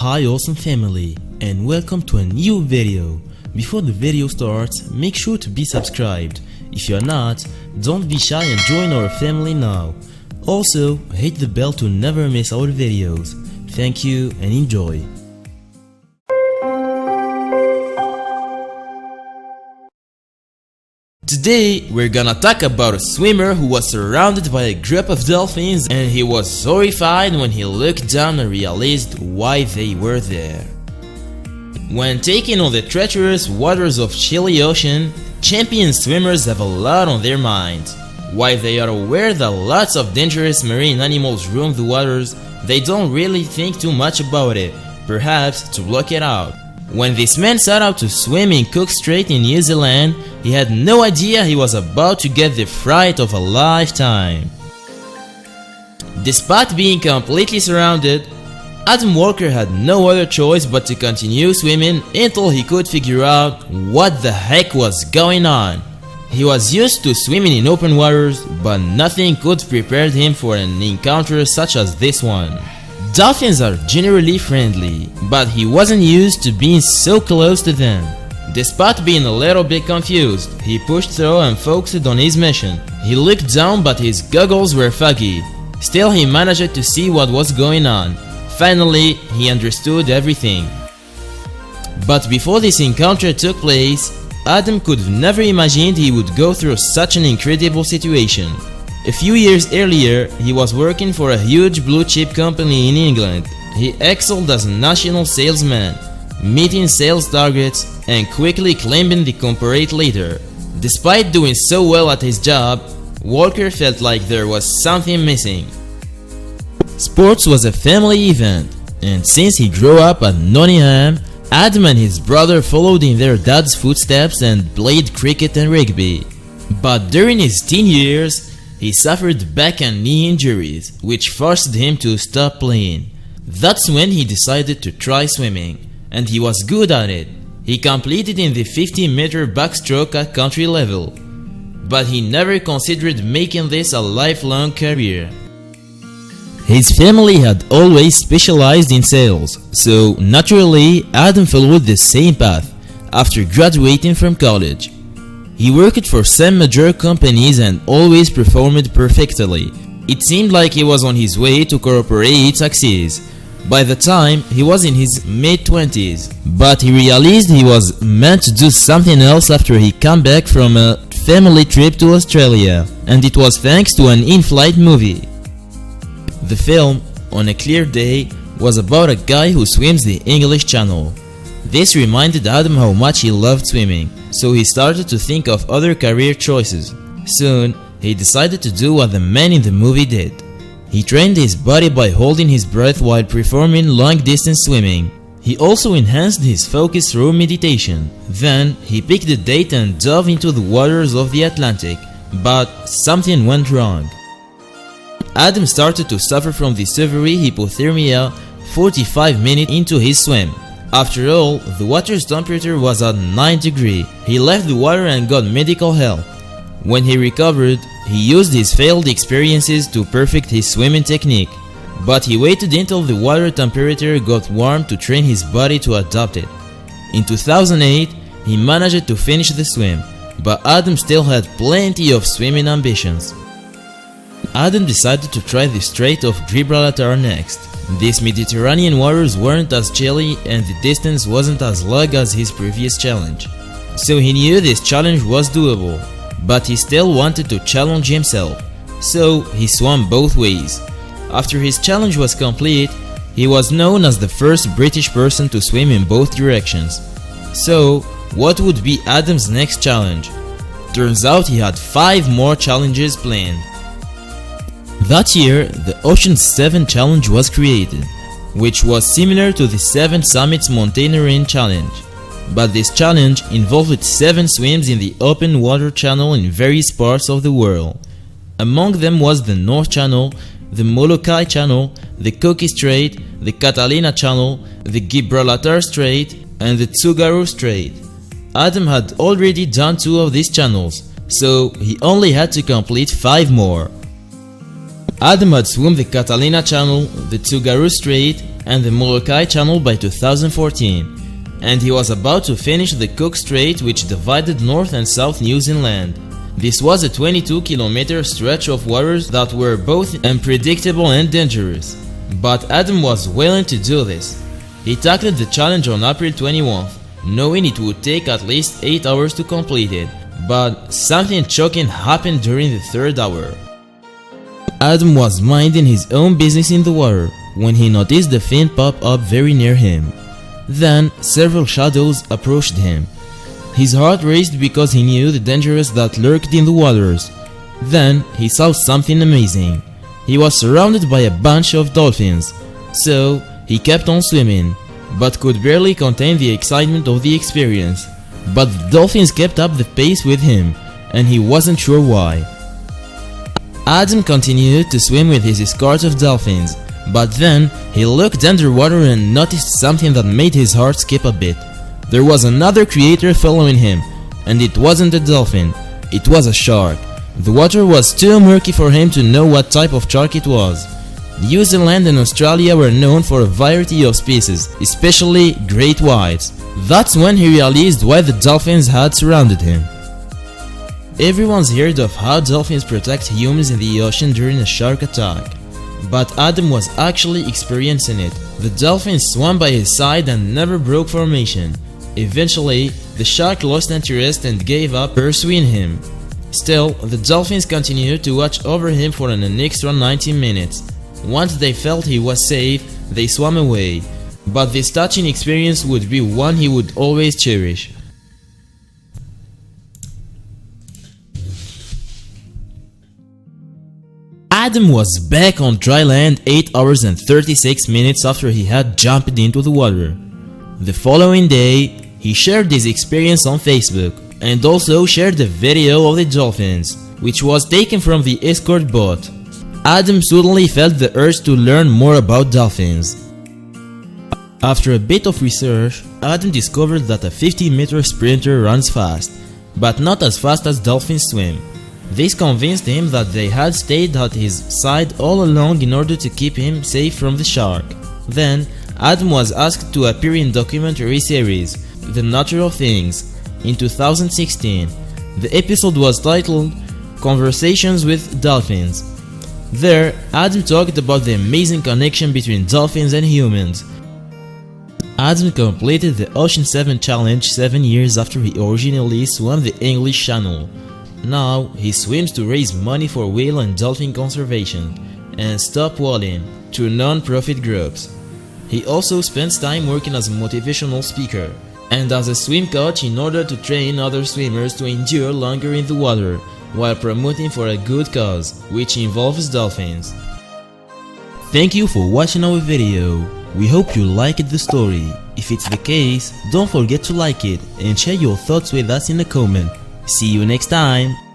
Hi awesome family, and welcome to a new video. Before the video starts, make sure to be subscribed. If you're not, don't be shy and join our family now. Also, hit the bell to never miss our videos. Thank you and enjoy. Today, we're gonna talk about a swimmer who was surrounded by a group of dolphins and he was horrified when he looked down and realized why they were there. When taking on the treacherous waters of Chile Ocean, champion swimmers have a lot on their minds. While they are aware that lots of dangerous marine animals roam the waters, they don't really think too much about it, perhaps to block it out. When this man set out to swim in Cook Strait in New Zealand, he had no idea he was about to get the fright of a lifetime. Despite being completely surrounded, Adam Walker had no other choice but to continue swimming until he could figure out what the heck was going on. He was used to swimming in open waters, but nothing could prepare him for an encounter such as this one. Dolphins are generally friendly, but he wasn't used to being so close to them. Despite being a little bit confused, he pushed through and focused on his mission. He looked down but his goggles were foggy. Still, he managed to see what was going on. Finally, he understood everything. But before this encounter took place, Adam could have never imagined he would go through such an incredible situation. A few years earlier, he was working for a huge blue-chip company in England. He excelled as a national salesman, meeting sales targets and quickly climbing the corporate ladder. Despite doing so well at his job, Walker felt like there was something missing. Sports was a family event, and since he grew up at Nottingham, Adam and his brother followed in their dad's footsteps and played cricket and rugby. But during his teen years, he suffered back and knee injuries, which forced him to stop playing. That's when he decided to try swimming, and he was good at it. He completed in the 50-meter backstroke at country level, but he never considered making this a lifelong career. His family had always specialized in sales, so naturally Adam followed the same path after graduating from college. He worked for some major companies and always performed perfectly. It seemed like he was on his way to corporate success. By the time he was in his mid-20s, but he realized he was meant to do something else after he came back from a family trip to Australia, and it was thanks to an in-flight movie. The film, On a Clear Day, was about a guy who swims the English Channel. This reminded Adam how much he loved swimming, so he started to think of other career choices. Soon, he decided to do what the man in the movie did. He trained his body by holding his breath while performing long-distance swimming. He also enhanced his focus through meditation. Then, he picked a date and dove into the waters of the Atlantic, but something went wrong. Adam started to suffer from the severe hypothermia 45 minutes into his swim. After all, the water's temperature was at 9 degrees. He left the water and got medical help. When he recovered, he used his failed experiences to perfect his swimming technique, but he waited until the water temperature got warm to train his body to adapt it. In 2008, he managed to finish the swim, but Adam still had plenty of swimming ambitions. Adam decided to try the Strait of Gibraltar next. These Mediterranean waters weren't as chilly and the distance wasn't as long as his previous challenge. So he knew this challenge was doable, but he still wanted to challenge himself. So he swam both ways. After his challenge was complete, he was known as the first British person to swim in both directions. So, what would be Adam's next challenge? Turns out he had 5 more challenges planned. That year, the Ocean's 7 Challenge was created, which was similar to the 7 Summits Mountaineering Challenge. But this challenge involved 7 swims in the open water channel in various parts of the world. Among them was the North Channel, the Molokai Channel, the Cook Strait, the Catalina Channel, the Gibraltar Strait, and the Tsugaru Strait. Adam had already done 2 of these channels, so he only had to complete 5 more. Adam had swum the Catalina Channel, the Tsugaru Strait, and the Molokai Channel by 2014, and he was about to finish the Cook Strait, which divided North and South New Zealand. This was a 22-kilometer stretch of waters that were both unpredictable and dangerous. But Adam was willing to do this. He tackled the challenge on April 21st, knowing it would take at least 8 hours to complete it. But something shocking happened during the third hour. Adam was minding his own business in the water when he noticed the fin pop up very near him. Then several shadows approached him. His heart raced because he knew the dangers that lurked in the waters. Then he saw something amazing. He was surrounded by a bunch of dolphins, so he kept on swimming, but could barely contain the excitement of the experience. But the dolphins kept up the pace with him, and he wasn't sure why. Adam continued to swim with his escort of dolphins, but then he looked underwater and noticed something that made his heart skip a bit. There was another creature following him, and it wasn't a dolphin, it was a shark. The water was too murky for him to know what type of shark it was. New Zealand and Australia were known for a variety of species, especially great whites. That's when he realized why the dolphins had surrounded him. Everyone's heard of how dolphins protect humans in the ocean during a shark attack, but Adam was actually experiencing it. The dolphins swam by his side and never broke formation. Eventually, the shark lost interest and gave up pursuing him. Still, the dolphins continued to watch over him for an extra 90 minutes. Once they felt he was safe, they swam away. But this touching experience would be one he would always cherish. Adam was back on dry land 8 hours and 36 minutes after he had jumped into the water. The following day, he shared this experience on Facebook and also shared a video of the dolphins, which was taken from the escort boat. Adam suddenly felt the urge to learn more about dolphins. After a bit of research, Adam discovered that a 50-meter sprinter runs fast, but not as fast as dolphins swim. This convinced him that they had stayed at his side all along in order to keep him safe from the shark. Then, Adam was asked to appear in documentary series, The Nature of Things, in 2016. The episode was titled Conversations with Dolphins. There, Adam talked about the amazing connection between dolphins and humans. Adam completed the Ocean 7 Challenge 7 years after he originally swam the English Channel. Now, he swims to raise money for whale and dolphin conservation and stop walling to non-profit groups. He also spends time working as a motivational speaker and as a swim coach in order to train other swimmers to endure longer in the water while promoting for a good cause, which involves dolphins. Thank you for watching our video. We hope you liked the story. If it's the case, don't forget to like it and share your thoughts with us in a comment. See you next time!